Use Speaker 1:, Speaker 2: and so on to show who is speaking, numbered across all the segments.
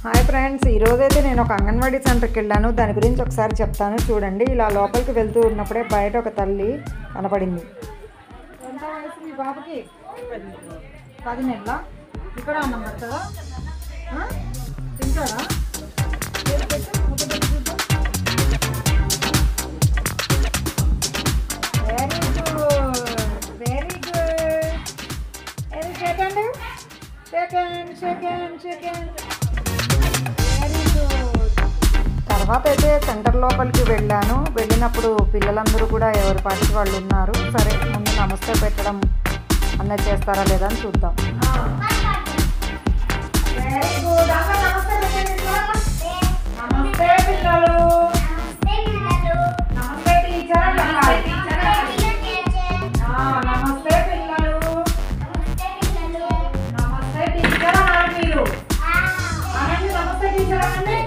Speaker 1: Hi friends, ఈరోజైతే నేను ఒక అంగన్వాడీ సెంటర్కి వెళ్ళాను. దాని గురించి ఒకసారి చెప్తాను చూడండి. ఇలా లోపలికి వెళ్తూ ఉన్నప్పుడే బయట ఒక తల్లి కనపడింది. ఎంత వయసు మీ బాబుకి? 10 నెలల. ఇక్కడ అన్నమాట కదా, తింటాడా? Very good, very good. Second second second second very good. తర్వాత అయితే సెంటర్ లోపలికి వెళ్ళినప్పుడు పిల్లలందరూ కూడా ఎవరి పాటికి వాళ్ళు ఉన్నారు. సరే, ముందు నమస్తే పెట్టడం అన్నది చేస్తారా లేదా అని చూద్దాం. Very good. నమస్తే పిల్లలు, నమస్తే టీచర్, నమస్తే పిల్లలు, నమస్తే టీచర్ అన్నారు మీరు. అనండి నమస్తే టీచర్ అనండి.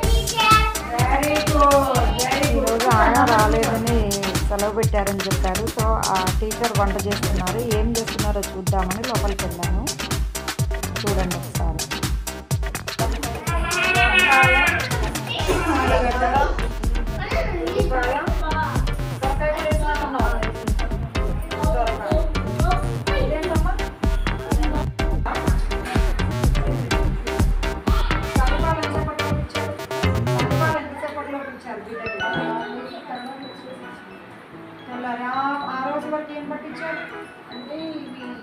Speaker 1: Very good, very good. ఈరోజు ఆయన రాలేదని సెలవు పెట్టారని చెప్పారు. సో ఆ టీచర్ వంట చేస్తున్నారు. ఏం చేస్తున్నారో చూద్దామని లోపలికి వెళ్ళాను. చూడండి ఒకసారి. ఆ రోజు వరకు ఏం పట్టించారు అంటే ఇవి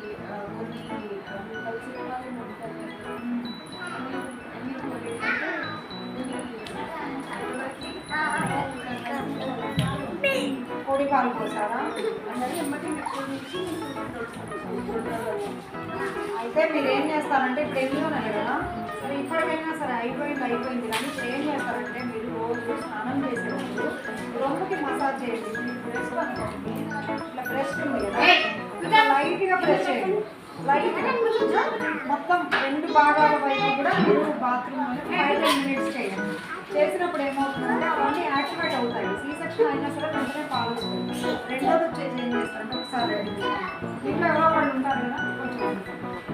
Speaker 1: కోడి పాలు పోసారా? అయితే మీరు ఏం చేస్తారంటే ఇప్పుడు ఎన్నోనే కదా, సరే ఇప్పటికైనా సరే అయిపోయింది కానీ ఇప్పుడు ఏం చేస్తారంటే మీరు రోజు స్నానం చేసేటప్పుడు రొమ్ముకి మసాజ్ చేయండి. బ్రెస్ట్ అనుకోండి, ఇట్లా బ్రెస్ట్ ఉంది కదా, ఇట్లా లైట్గా ప్రెస్ చేయండి. లైట్గా మొత్తం 2 భాగాల వైపు కూడా మీరు బాత్రూంలో 5-10 మినిట్స్ చేయండి. చేసినప్పుడు ఏమవుతుందంటే అవన్నీ యాక్టివేట్ అవుతాయి. సీ-సెక్షన్ అయినా సరే వెంటనే పాలు వస్తుంది. రెండోది వచ్చేసి ఏం చేస్తారంటే ఒకసారి ఇంట్లో ఎవరో వాళ్ళు ఉంటారు కదా, కొంచెం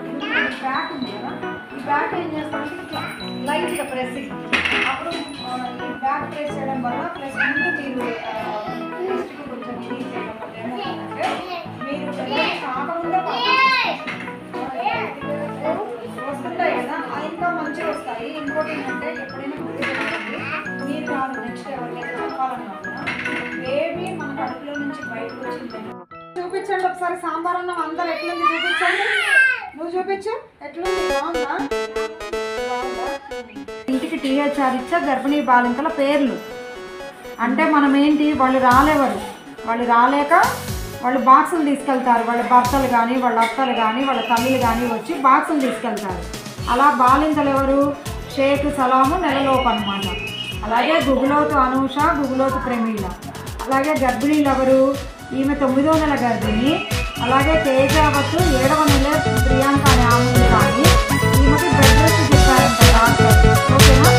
Speaker 1: ఈ బ్యాక్ ఉంది కదా, ఈ బ్యాక్ ఏం చేస్తారంటే ఇట్లా లైట్గా ప్రెస్సింగ్. అప్పుడు ఈ బ్యాక్ ప్రెస్ చేయడం వల్ల ప్లస్ ముందు మీరు టేస్ట్కి కొంచెం ఇది చేయడం వల్ల ఏమవుతుందంటే మీరు కాకుండా వస్తుంటాయి కదా, అది ఇంకా మంచిగా వస్తాయి. ఇంకోటి ఏంటంటే ఎప్పుడైనా మీరు కాదు నెక్స్ట్ ఎవరికైనా చెప్పాలన్నా ఏమి మన కడుపులో నుంచి బయటకు వచ్చిందని చూపించండి ఒకసారి. సాంబార్ అన్నం అందరు ఎట్లుంది చూపించండి. నువ్వు చూపించు ఎట్లుంది, బాగుందా? ఇంటికి THR ఇచ్చా గర్భిణీ బాలింతల పేర్లు అంటే మనం ఏంటి, వాళ్ళు రాలేక వాళ్ళు బాక్సులు తీసుకెళ్తారు. వాళ్ళ భర్తలు కానీ వాళ్ళ అత్తలు కానీ వాళ్ళ తల్లులు కానీ వచ్చి బాక్సులు తీసుకెళ్తారు. అలా బాలింతలు ఎవరు? షేక్ సలాము నెలలోపు అనమాట. అలాగే గుగులోతు అనూష, గుగులోతు ప్రమీల. అలాగే గర్భిణీలు ఎవరు? ఈమె 9వ నెల గర్భిణి. అలాగే తేజావత్ 7వ నెల ప్రియాంక అనే ఆమె కానీ ఈమెకి బెడ్ రెస్ట్ చెప్పారంట డాక్టర్. ఓకేనా?